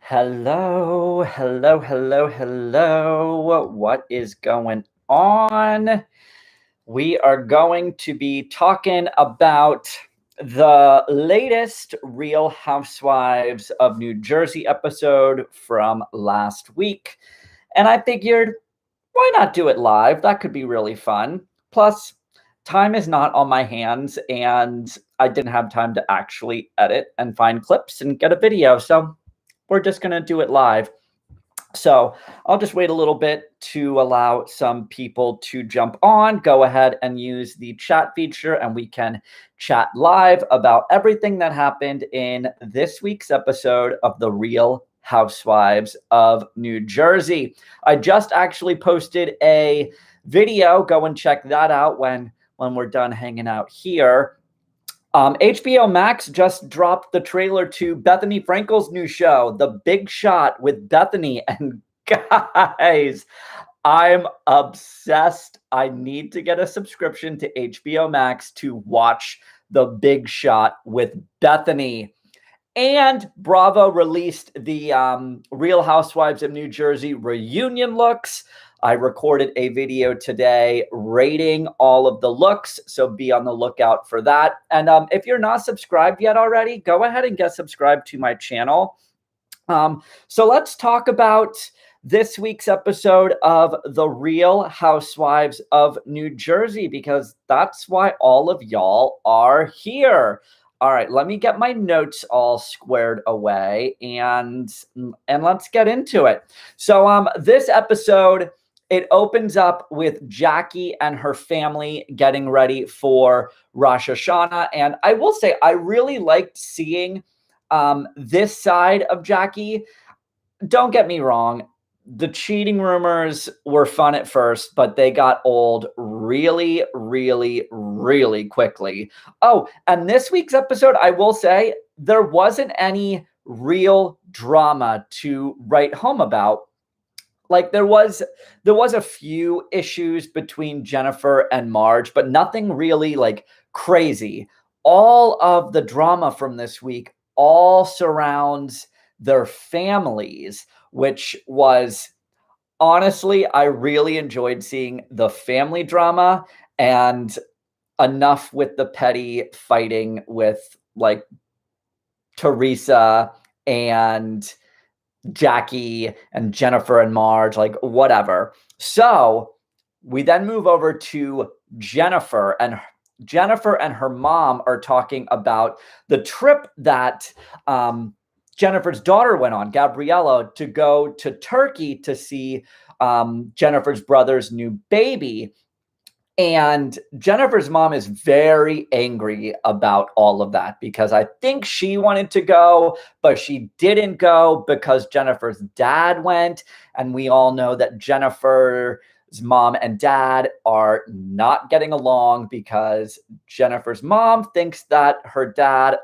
Hello, hello, hello, hello. What is going on? We are going to be talking about the latest Real Housewives of New Jersey episode from last week. And I figured, why not do it live? That could be really fun. Plus, time is not on my hands, and I didn't have time to actually edit and find clips and get a video. So we're just going to do it live. So I'll just wait a little bit to allow some people to jump on. Go ahead and use the chat feature and we can chat live about everything that happened in this week's episode of The Real Housewives of New Jersey. I just actually posted a video. Go and check that out when we're done hanging out here. HBO Max just dropped the trailer to Bethany Frankel's new show, The Big Shot with Bethany. And guys, I'm obsessed. I need to get a subscription to HBO Max to watch The Big Shot with Bethany. And Bravo released the Real Housewives of New Jersey reunion looks. I recorded a video today rating all of the looks, so be on the lookout for that. And if you're not subscribed yet already, go ahead and get subscribed to my channel. So let's talk about this week's episode of The Real Housewives of New Jersey, because that's why all of y'all are here. All right, let me get my notes all squared away and let's get into it. So this episode, it opens up with Jackie and her family getting ready for Rosh Hashanah. And I will say, I really liked seeing this side of Jackie. Don't get me wrong. The cheating rumors were fun at first, but they got old really, really, really quickly. Oh, and this week's episode, I will say, there wasn't any real drama to write home about. Like there was a few issues between Jennifer and Marge, but nothing really like crazy. All of the drama from this week all surrounds their families, which was honestly, I really enjoyed seeing the family drama, and enough with the petty fighting with like Teresa and Jackie and Jennifer and Marge, like whatever. So we then move over to Jennifer, and her mom are talking about the trip that Jennifer's daughter went on, Gabriella, to go to Turkey to see Jennifer's brother's new baby. And Jennifer's mom is very angry about all of that because I think she wanted to go, but she didn't go because Jennifer's dad went. And we all know that Jennifer's mom and dad are not getting along because Jennifer's mom thinks that her dad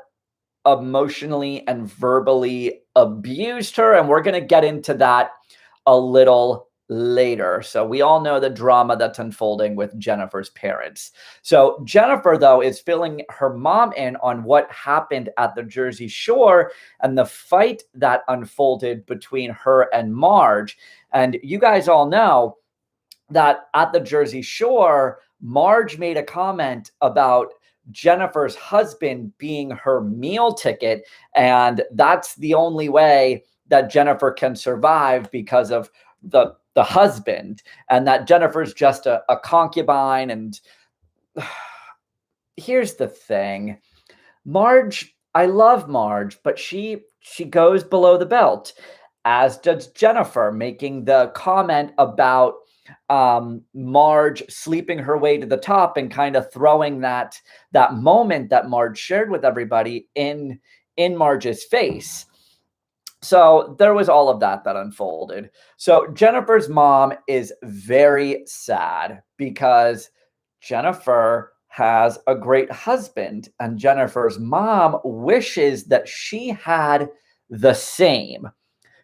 emotionally and verbally abused her. And we're going to get into that a little later. So we all know the drama that's unfolding with Jennifer's parents. So Jennifer, though, is filling her mom in on what happened at the Jersey Shore and the fight that unfolded between her and Marge. And you guys all know that at the Jersey Shore, Marge made a comment about Jennifer's husband being her meal ticket. And that's the only way that Jennifer can survive because of the husband, and that Jennifer's just a concubine. And here's the thing. Marge, I love Marge, but she goes below the belt, as does Jennifer, making the comment about Marge sleeping her way to the top and kind of throwing that moment that Marge shared with everybody in Marge's face. So there was all of that unfolded. So Jennifer's mom is very sad because Jennifer has a great husband, and Jennifer's mom wishes that she had the same.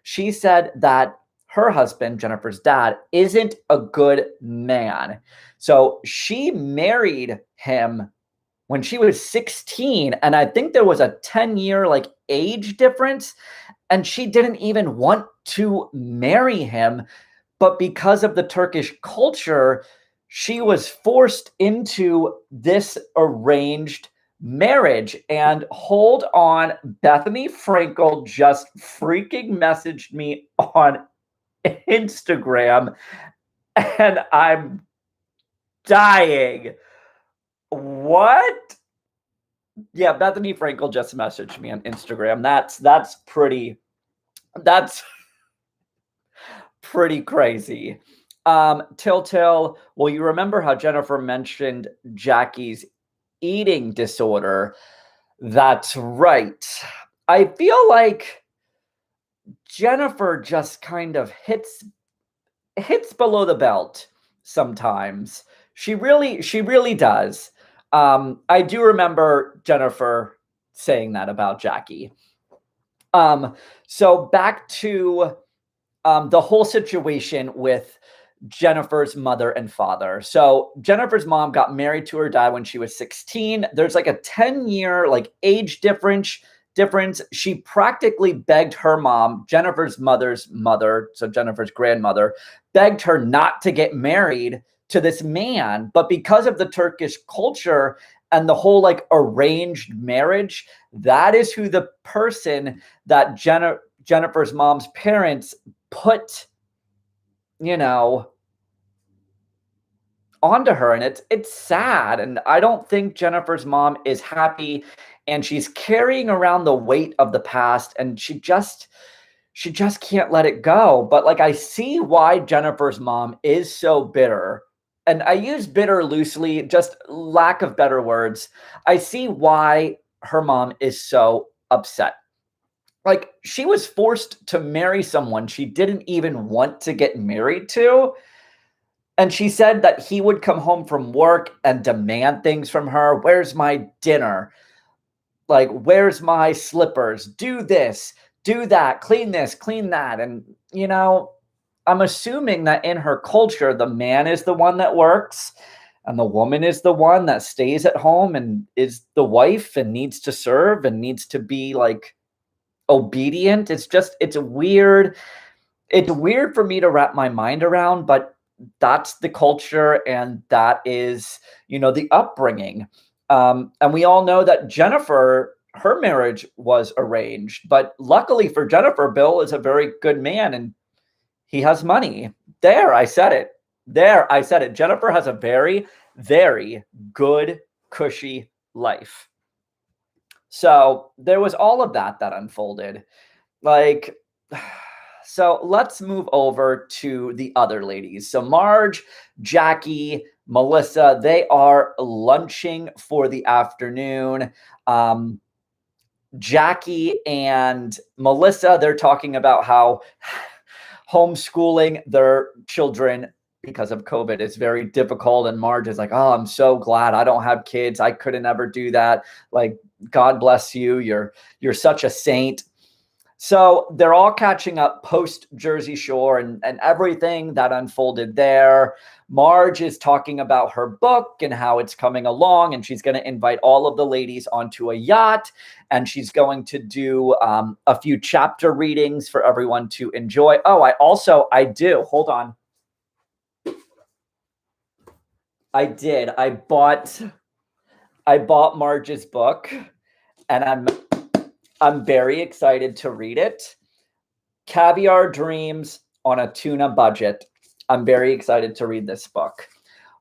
She said that her husband, Jennifer's dad, isn't a good man. So she married him when she was 16, and I think there was a 10-year like age difference. and she didn't even want to marry him, but because of the Turkish culture, she was forced into this arranged marriage. And hold on, Bethany Frankel just freaking messaged me on Instagram, and I'm dying. What? Yeah, Bethany Frankel just messaged me on Instagram. That's that's pretty crazy. Till, well, you remember how Jennifer mentioned Jackie's eating disorder? That's right. I feel like Jennifer just kind of hits below the belt sometimes. She really does. I do remember Jennifer saying that about Jackie. So back to the whole situation with Jennifer's mother and father. So Jennifer's mom got married to her dad when she was 16. There's like a 10-year like age difference. She practically begged her mom, Jennifer's mother's mother, so Jennifer's grandmother, begged her not to get married to this man. But because of the Turkish culture and the whole like arranged marriage, that is who the person that Jennifer's mom's parents put, onto her. And it's sad. And I don't think Jennifer's mom is happy, and she's carrying around the weight of the past, and she just can't let it go. But like, I see why Jennifer's mom is so bitter. And I use bitter loosely, just lack of better words. I see why her mom is so upset. Like, she was forced to marry someone she didn't even want to get married to. And she said that he would come home from work and demand things from her. Where's my dinner? Like, where's my slippers? Do this, do that, clean this, clean that. And, I'm assuming that in her culture, the man is the one that works and the woman is the one that stays at home and is the wife and needs to serve and needs to be like obedient. It's weird. It's weird for me to wrap my mind around, but that's the culture, and that is, the upbringing. And we all know that Jennifer, her marriage was arranged, but luckily for Jennifer, Bill is a very good man and he has money. There, I said it. Jennifer has a very, very good, cushy life. So there was all of that unfolded. Like, so let's move over to the other ladies. So Marge, Jackie, Melissa, they are lunching for the afternoon. Jackie and Melissa, they're talking about how homeschooling their children because of COVID is very difficult. And Marge is like, oh, I'm so glad I don't have kids. I couldn't ever do that. Like, God bless you. You're such a saint. So they're all catching up post Jersey Shore and everything that unfolded there. Marge is talking about her book and how it's coming along, and she's going to invite all of the ladies onto a yacht, and she's going to do a few chapter readings for everyone to enjoy. Oh, I do. Hold on. I did. I bought Marge's book, and I'm very excited to read it. Caviar Dreams on a Tuna Budget. I'm very excited to read this book.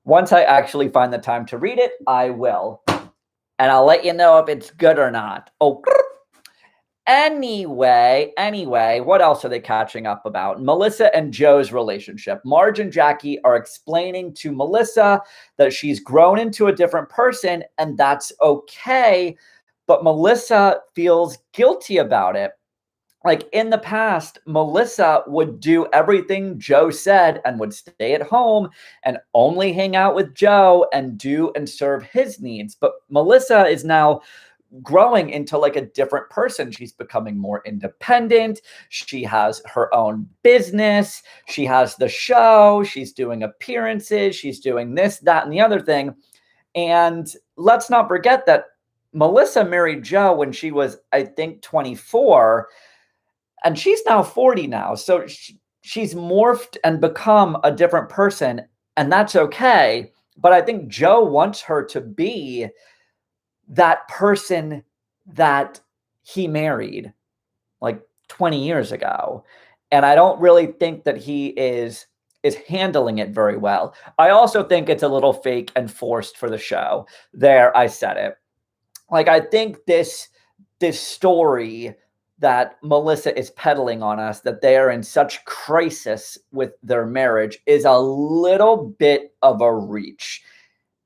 Once I actually find the time to read it, I will. And I'll let you know if it's good or not. Oh, anyway, what else are they catching up about? Melissa and Joe's relationship. Marge and Jackie are explaining to Melissa that she's grown into a different person, and that's okay. But Melissa feels guilty about it. Like, in the past, Melissa would do everything Joe said and would stay at home and only hang out with Joe and do and serve his needs. But Melissa is now growing into like a different person. She's becoming more independent. She has her own business. She has the show. She's doing appearances. She's doing this, that, and the other thing. And let's not forget that Melissa married Joe when she was, I think, 24. And she's now 40 now. So she's morphed and become a different person, and that's okay. But I think Joe wants her to be that person that he married like 20 years ago. And I don't really think that he is handling it very well. I also think it's a little fake and forced for the show. There, I said it. Like, I think this story that Melissa is peddling on us, that they are in such crisis with their marriage, is a little bit of a reach.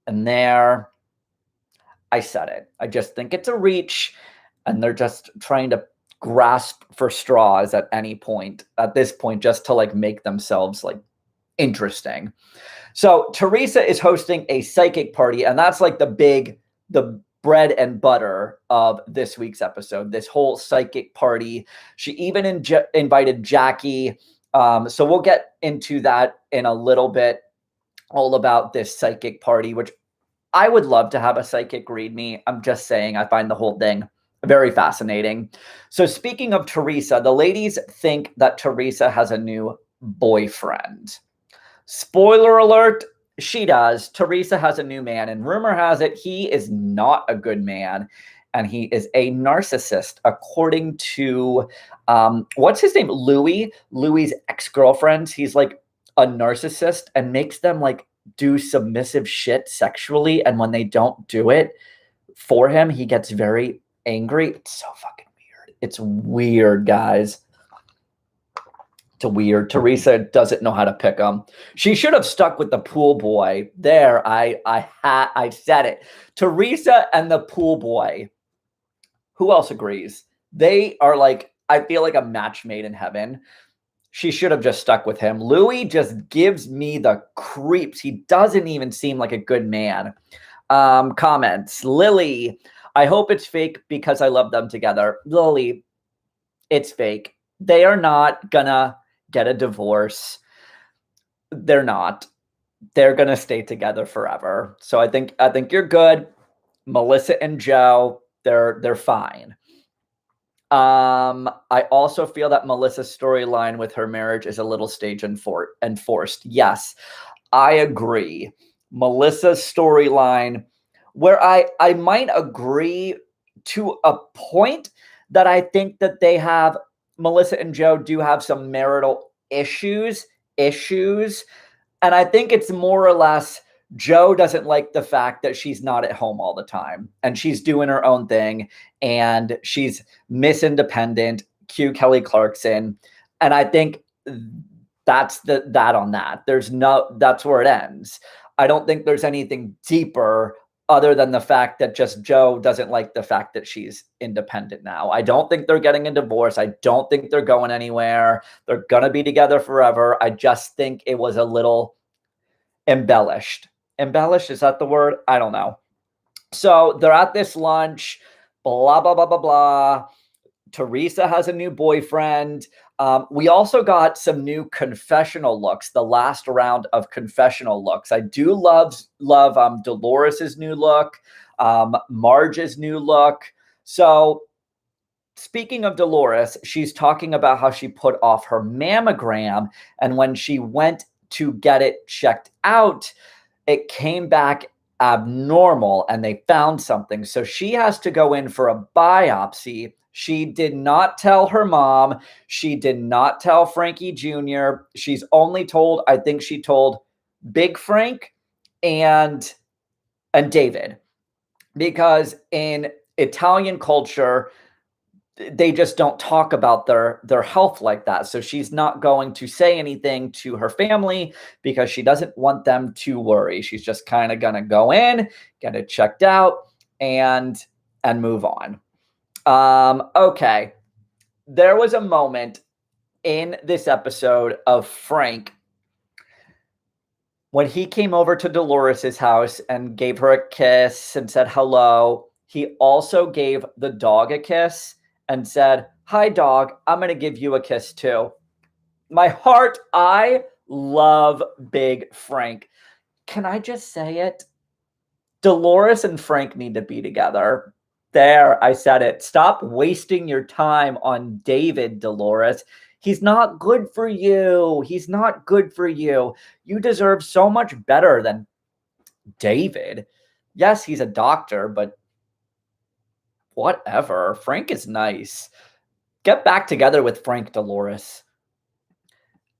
And there, I said it. I just think it's a reach, and they're just trying to grasp for straws at this point, just to like make themselves like interesting. So Teresa is hosting a psychic party, and that's like the bread and butter of this week's episode, this whole psychic party. She even invited Jackie. So we'll get into that in a little bit, all about this psychic party, which I would love to have a psychic read me. I'm just saying, I find the whole thing very fascinating. So speaking of Teresa, the ladies think that Teresa has a new boyfriend. Spoiler alert, she does. Teresa has a new man, and rumor has it he is not a good man, and he is a narcissist, according to, what's his name? Louis's ex-girlfriend. He's like a narcissist and makes them like do submissive shit sexually, and when they don't do it for him, he gets very angry. It's so fucking weird. It's weird, guys. It's weird. Teresa doesn't know how to pick them. She should have stuck with the pool boy. There, I said it. Teresa and the pool boy. Who else agrees? They are like, I feel like a match made in heaven. She should have just stuck with him. Louis just gives me the creeps. He doesn't even seem like a good man. Comments. Lily, I hope it's fake because I love them together. Lily, it's fake. They are not gonna get a divorce. They're not. They're gonna stay together forever. So I think you're good. Melissa and Joe, they're fine. I also feel that Melissa's storyline with her marriage is a little staged and forced. Yes, I agree. Melissa's storyline, where I might agree to a point, that I think that Melissa and Joe do have some marital issues. And I think it's more or less Joe doesn't like the fact that she's not at home all the time and she's doing her own thing and she's Miss Independent, cue Kelly Clarkson. And I think that's that on that. That's where it ends. I don't think there's anything deeper other than the fact that just Joe doesn't like the fact that she's independent now. I don't think they're getting a divorce. I don't think they're going anywhere. They're going to be together forever. I just think it was a little embellished. Embellished, is that the word? I don't know. So they're at this lunch, blah, blah, blah, blah, blah. Teresa has a new boyfriend. We also got some new confessional looks, the last round of confessional looks. I do love Dolores's new look, Marge's new look. So speaking of Dolores, she's talking about how she put off her mammogram, and when she went to get it checked out, it came back abnormal and they found something. So she has to go in for a biopsy. She did not tell her mom. She did not tell Frankie Jr. She's only told, I think she told Big Frank and David, because in Italian culture, they just don't talk about their health like that. So she's not going to say anything to her family because she doesn't want them to worry. She's just kind of going to go in, get it checked out, and move on. Okay. There was a moment in this episode of Frank when he came over to Dolores's house and gave her a kiss and said hello. He also gave the dog a kiss and said, "Hi, dog, I'm going to give you a kiss too." My heart, I love Big Frank. Can I just say it? Dolores and Frank need to be together. There, I said it. Stop wasting your time on David, Dolores. He's not good for you. He's not good for you. You deserve so much better than David. Yes, he's a doctor, but whatever. Frank is nice. Get back together with Frank, Dolores.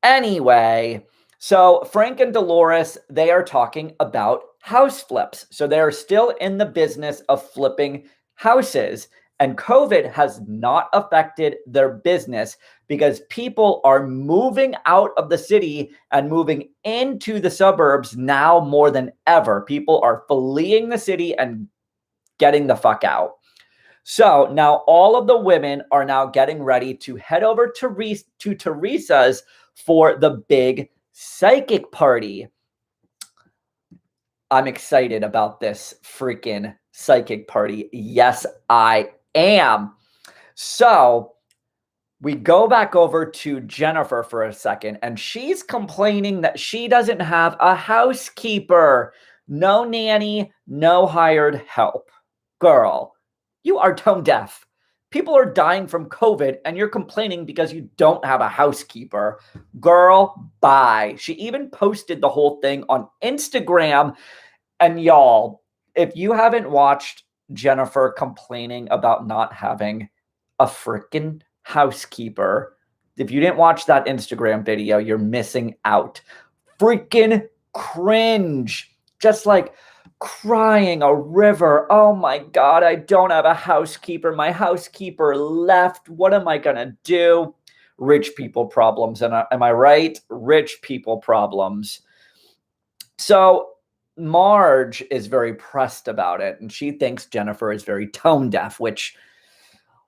Anyway, so Frank and Dolores, they are talking about house flips. So they're still in the business of flipping houses. And COVID has not affected their business because people are moving out of the city and moving into the suburbs now more than ever. People are fleeing the city and getting the fuck out. So now all of the women are now getting ready to head over to Teresa's for the big psychic party. I'm excited about this freaking psychic party. Yes, I am. So we go back over to Jennifer for a second, and she's complaining that she doesn't have a housekeeper. No nanny, no hired help. Girl, you are tone deaf. People are dying from COVID, and you're complaining because you don't have a housekeeper. Girl, bye. She even posted the whole thing on Instagram. And y'all, if you haven't watched Jennifer complaining about not having a freaking housekeeper, if you didn't watch that Instagram video, you're missing out. Freaking cringe. Just like crying a river. Oh my God, I don't have a housekeeper. My housekeeper left. What am I going to do? Rich people problems. And am I right? Rich people problems. So Marge is very pressed about it, and she thinks Jennifer is very tone deaf, which,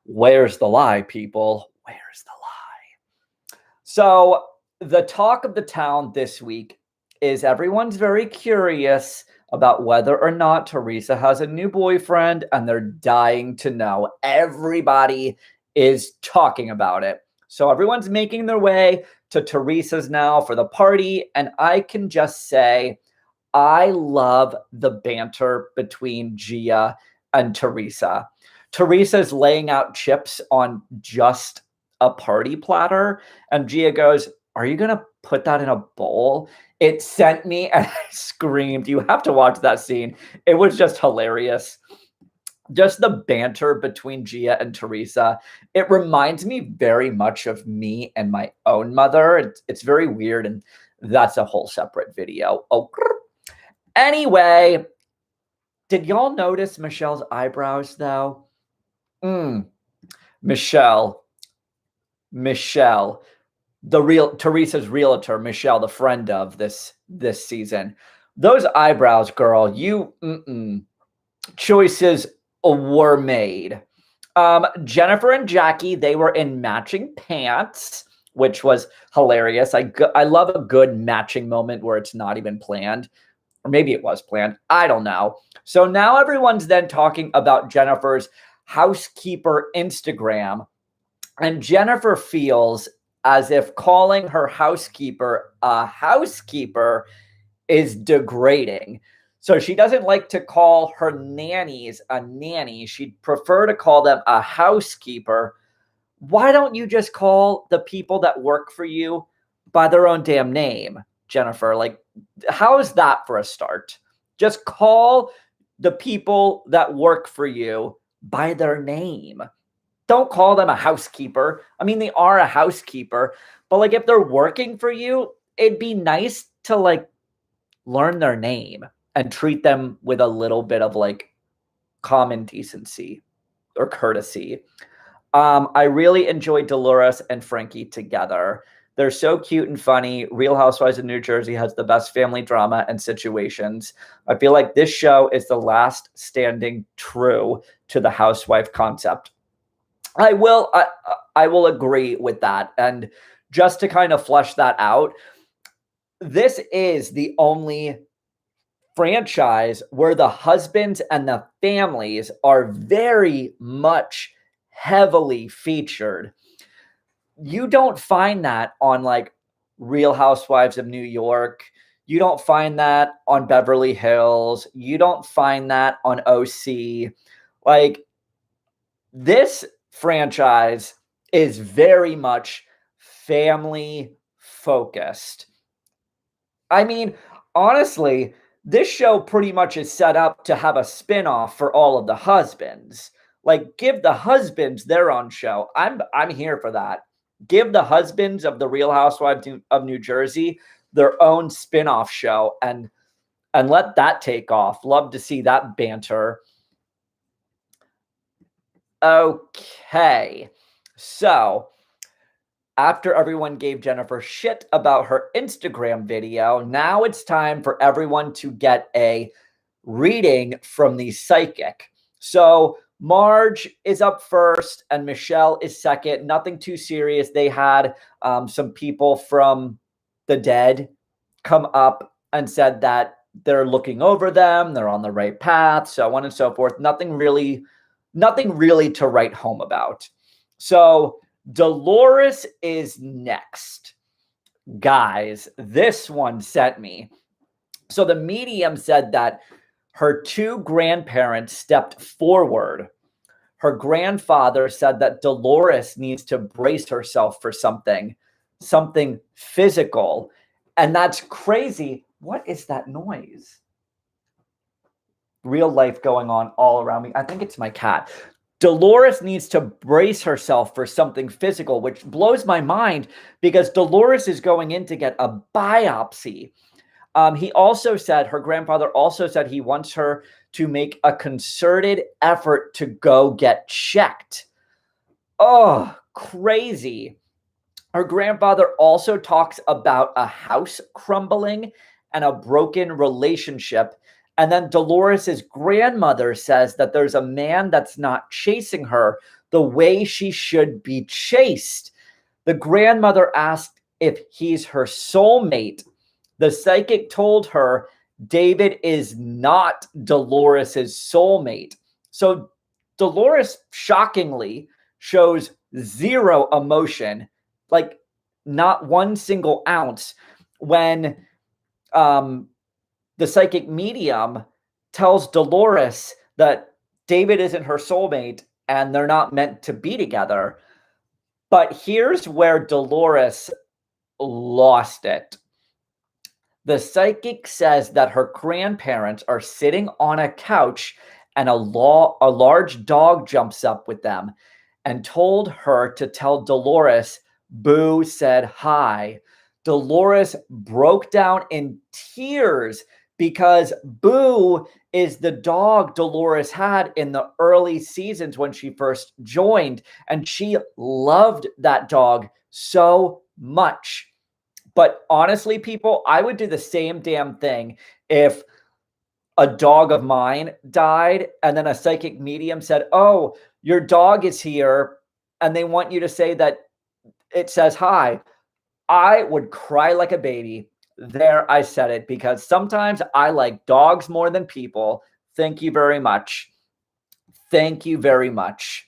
where's the lie, people? Where's the lie? So the talk of the town this week is everyone's very curious about whether or not Teresa has a new boyfriend, and they're dying to know. Everybody is talking about it. So everyone's making their way to Teresa's now for the party, and I can just say, I love the banter between Gia and Teresa. Teresa's laying out chips on just a party platter, and Gia goes, "Are you going to put that in a bowl?" It sent me, and I screamed. You have to watch that scene. It was just hilarious. Just the banter between Gia and Teresa. It reminds me very much of me and my own mother. It's very weird, and that's a whole separate video. Oh, anyway, did y'all notice Michelle's eyebrows, though? Michelle, Teresa's realtor, Michelle, the friend of this season. Those eyebrows, girl, choices were made. Jennifer and Jackie, they were in matching pants, which was hilarious. I love a good matching moment where it's not even planned. Or maybe it was planned. I don't know. So now everyone's then talking about Jennifer's housekeeper Instagram. And Jennifer feels as if calling her housekeeper a housekeeper is degrading. So she doesn't like to call her nannies a nanny. She'd prefer to call them a housekeeper. Why don't you just call the people that work for you by their own damn name, Jennifer? Like, how is that for a start? Just call the people that work for you by their name. Don't call them a housekeeper. I mean, they are a housekeeper, but like if they're working for you, it'd be nice to like learn their name and treat them with a little bit of like common decency or courtesy. I really enjoyed Dolores and Frankie together. They're so cute and funny. Real Housewives of New Jersey has the best family drama and situations. I feel like this show is the last standing true to the housewife concept. I will agree with that. And just to kind of flesh that out, this is the only franchise where the husbands and the families are very much heavily featured. You don't find that on like Real Housewives of New York. You don't find that on Beverly Hills. You don't find that on OC. Like, This franchise is very much family focused. I mean, honestly, this show pretty much is set up to have a spin-off for all of the husbands. Like, give the husbands their own show. I'm here for that. Give the husbands of the Real Housewives of New Jersey their own spin-off show and let that take off. Love to see that banter. Okay. So, after everyone gave Jennifer shit about her Instagram video, now it's time for everyone to get a reading from the psychic. So Marge is up first and Michelle is second. Nothing too serious. They had some people from the dead come up and said that they're looking over them, they're on the right path, so on and so forth. Nothing really to write home about. So Dolores is next. Guys, this one sent me. So the medium said that her two grandparents stepped forward. Her grandfather said that Dolores needs to brace herself for something physical. And that's crazy. What is that noise? Real life going on all around me. I think it's my cat. Dolores needs to brace herself for something physical, which blows my mind because Dolores is going in to get a biopsy. He also said, her grandfather also said he wants her to make a concerted effort to go get checked. Oh, crazy. Her grandfather also talks about a house crumbling and a broken relationship. And then Dolores's grandmother says that there's a man that's not chasing her the way she should be chased. The grandmother asked if he's her soulmate. The psychic told her David is not Dolores's soulmate. So Dolores shockingly shows zero emotion, like not one single ounce, when the psychic medium tells Dolores that David isn't her soulmate and they're not meant to be together. But here's where Dolores lost it. The psychic says that her grandparents are sitting on a couch and a large dog jumps up with them and told her to tell Dolores Boo said hi. Dolores broke down in tears because Boo is the dog Dolores had in the early seasons when she first joined, and she loved that dog so much. But honestly, people, I would do the same damn thing if a dog of mine died and then a psychic medium said, oh, your dog is here, and they want you to say that it says hi. I would cry like a baby. There, I said it, because sometimes I like dogs more than people. Thank you very much. Thank you very much.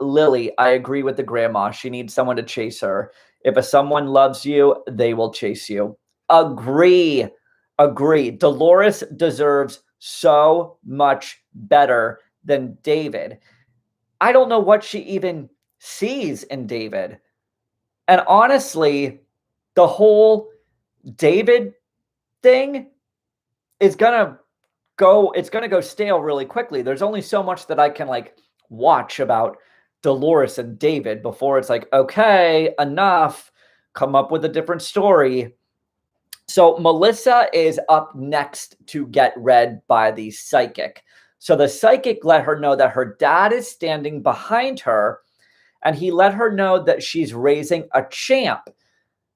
Lily, I agree with the grandma. She needs someone to chase her. If someone loves you, they will chase you. Agree. Dolores deserves so much better than David. I don't know what she even sees in David. And honestly, the whole David thing is gonna go stale really quickly. There's only so much that I can watch about Dolores and David before it's like, okay, enough, come up with a different story. So Melissa is up next to get read by the psychic. So the psychic let her know that her dad is standing behind her, and he let her know that she's raising a champ.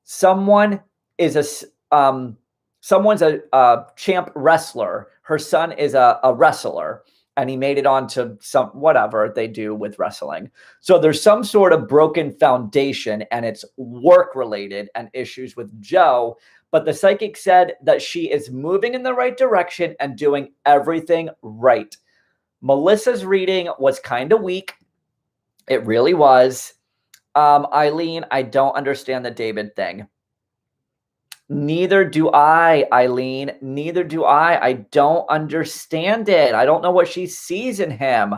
Someone's a champ wrestler. Her son is a wrestler, and he made it onto some whatever they do with wrestling. So there's some sort of broken foundation, and it's work related and issues with Joe. But the psychic said that she is moving in the right direction and doing everything right. Melissa's reading was kind of weak. It really was. Eileen, I don't understand the David thing. Neither do I, Eileen. Neither do I. I don't understand it. I don't know what she sees in him.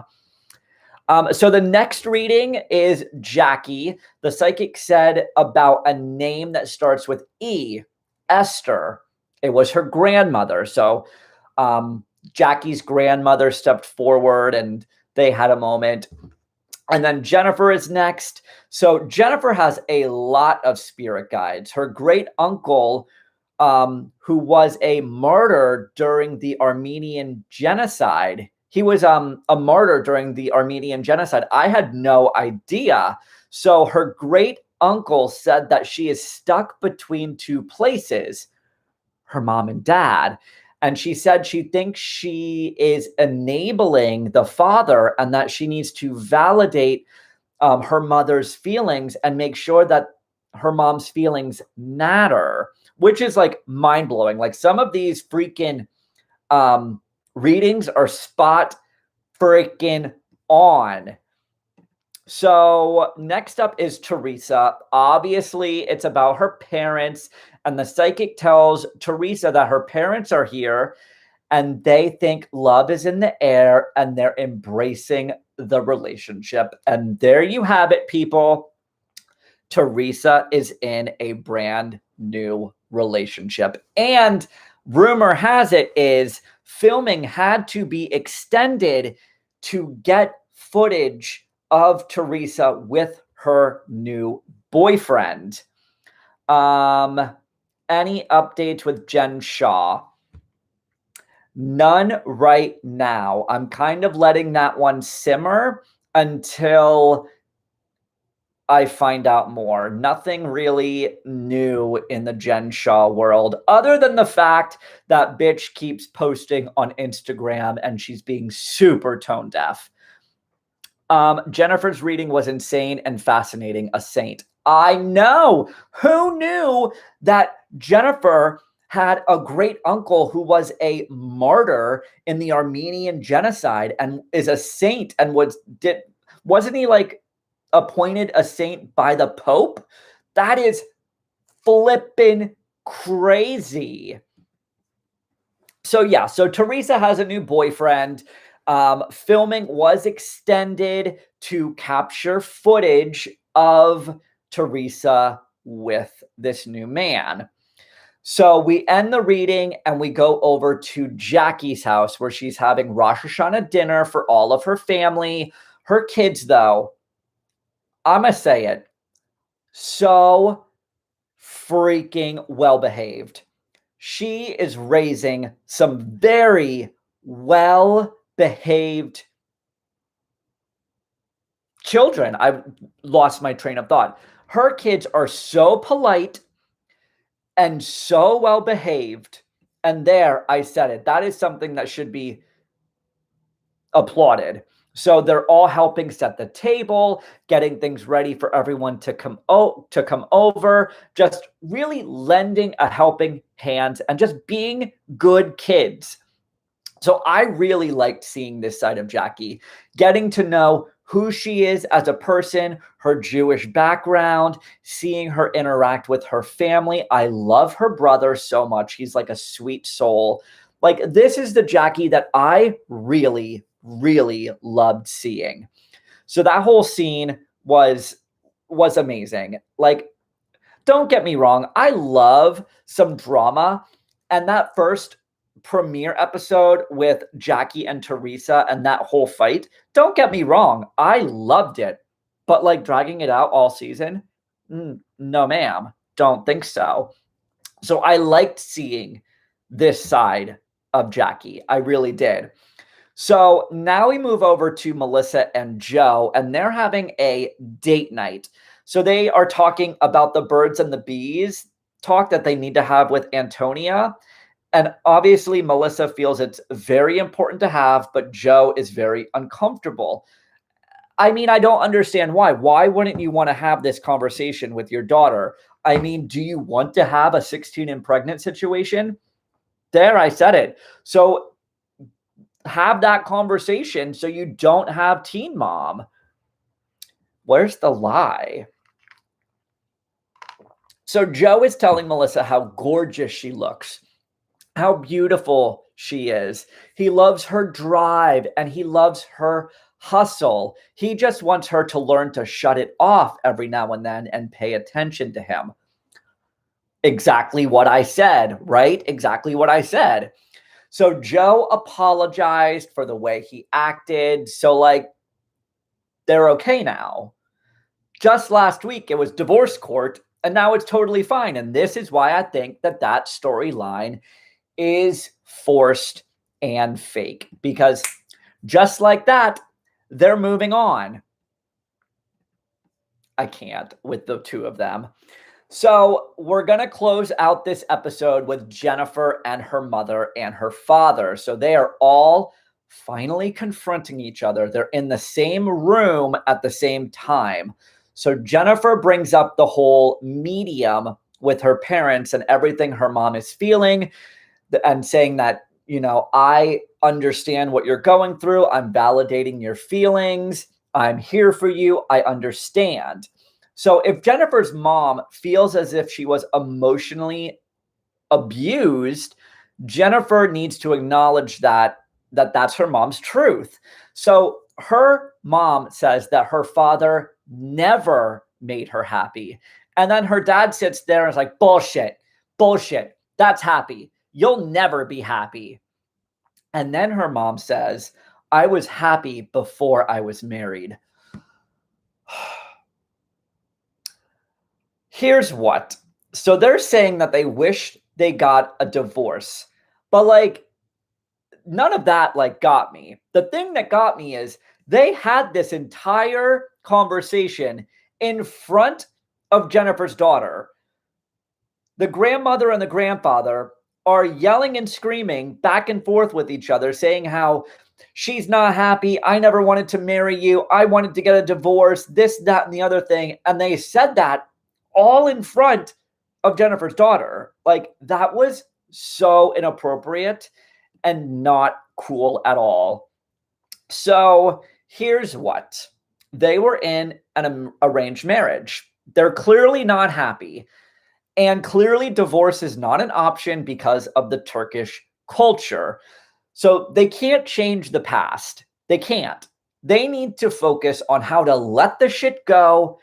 So the next reading is Jackie. The psychic said about a name that starts with E, Esther. It was her grandmother. So Jackie's grandmother stepped forward and they had a moment. And then Jennifer is next. So Jennifer has a lot of spirit guides. Her great uncle, who was a martyr during the Armenian genocide. He was a martyr during the Armenian genocide. I had no idea. So her great uncle said that she is stuck between two places, her mom and dad. And she said she thinks she is enabling the father and that she needs to validate her mother's feelings and make sure that her mom's feelings matter, which is like mind blowing. Like some of these freaking readings are spot freaking on. So next up is Teresa. Obviously, it's about her parents, and the psychic tells Teresa that her parents are here and they think love is in the air and they're embracing the relationship. And there you have it, people. Teresa is in a brand new relationship. And rumor has it is filming had to be extended to get footage of Teresa with her new boyfriend. Any updates with Jen Shaw? None right now. I'm kind of letting that one simmer until I find out more. Nothing really new in the Jen Shaw world, other than the fact that bitch keeps posting on Instagram and she's being super tone deaf. Jennifer's reading was insane and fascinating. A saint. I know. Who knew that Jennifer had a great uncle who was a martyr in the Armenian genocide and is a saint and wasn't he like appointed a saint by the Pope? That is flippin' crazy. So yeah, so Teresa has a new boyfriend. Filming was extended to capture footage of Teresa with this new man. So we end the reading and we go over to Jackie's house where she's having Rosh Hashanah dinner for all of her family. Her kids, though, I'm going to say it, so freaking well behaved. She is raising some very well behaved children. I lost my train of thought. Her kids are so polite and so well behaved. And there, I said it. That is something that should be applauded. So they're all helping set the table, getting things ready for everyone to come over, just really lending a helping hand and just being good kids. So I really liked seeing this side of Jackie, getting to know who she is as a person, her Jewish background, seeing her interact with her family. I love her brother so much. He's like a sweet soul. Like, this is the Jackie that I really, really loved seeing. So that whole scene was amazing. Like, don't get me wrong, I love some drama. And that first premiere episode with Jackie and Teresa and that whole fight, don't get me wrong, I loved it. But like dragging it out all season, no ma'am, don't think so. So I liked seeing this side of Jackie. I really did. So now we move over to Melissa and Joe, and they're having a date night. So they are talking about the birds and the bees talk that they need to have with Antonia. And obviously, Melissa feels it's very important to have, but Joe is very uncomfortable. I mean, I don't understand why. Why wouldn't you want to have this conversation with your daughter? I mean, do you want to have a 16 and pregnant situation? There, I said it. So have that conversation so you don't have teen mom. Where's the lie? So Joe is telling Melissa how gorgeous she looks, how beautiful she is. He loves her drive and he loves her hustle. He just wants her to learn to shut it off every now and then and pay attention to him. Exactly what I said, right? Exactly what I said. So Joe apologized for the way he acted. So, like, they're okay now. Just last week, it was divorce court, and now it's totally fine. And this is why I think that that storyline is forced and fake, because just like that, they're moving on. I can't with the two of them. So we're going to close out this episode with Jennifer and her mother and her father. So they are all finally confronting each other. They're in the same room at the same time. So Jennifer brings up the whole medium with her parents and everything her mom is feeling, and saying that, you know, I understand what you're going through. I'm validating your feelings. I'm here for you. I understand. So if Jennifer's mom feels as if she was emotionally abused, Jennifer needs to acknowledge that that's her mom's truth. So her mom says that her father never made her happy. And then her dad sits there and is like, bullshit, bullshit. That's happy. You'll never be happy. And then her mom says, I was happy before I was married. Here's what. So they're saying that they wish they got a divorce, but like none of that like got me. The thing that got me is they had this entire conversation in front of Jennifer's daughter. The grandmother and the grandfather are yelling and screaming back and forth with each other, saying how she's not happy. I never wanted to marry you. I wanted to get a divorce, this, that, and the other thing. And they said that all in front of Jennifer's daughter. Like, that was so inappropriate and not cool at all. So here's what. They were in an arranged marriage. They're clearly not happy. And clearly divorce is not an option because of the Turkish culture. So they can't change the past. They can't. They need to focus on how to let the shit go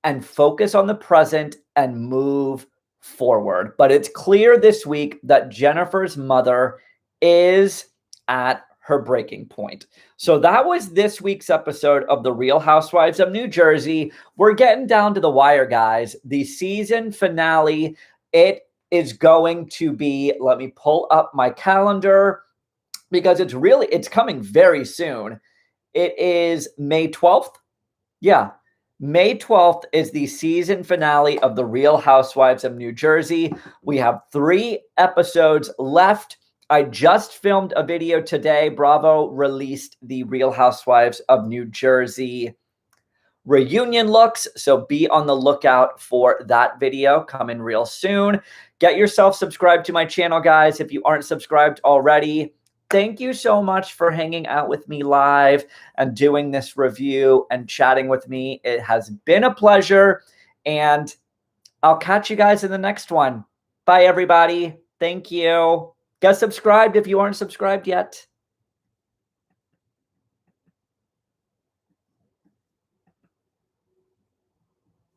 and focus on the present and move forward. But it's clear this week that Jennifer's mother is at her breaking point. So that was this week's episode of The Real Housewives of New Jersey. We're getting down to the wire, guys. The season finale, it is going to be, let me pull up my calendar because it's coming very soon. It is May 12th. Yeah. May 12th is the season finale of The Real Housewives of New Jersey. We have 3 episodes left. I just filmed a video today. Bravo released the Real Housewives of New Jersey reunion looks, so be on the lookout for that video coming real soon. Get yourself subscribed to my channel, guys, if you aren't subscribed already. Thank you so much for hanging out with me live and doing this review and chatting with me. It has been a pleasure, and I'll catch you guys in the next one. Bye, everybody. Thank you. Get subscribed if you aren't subscribed yet.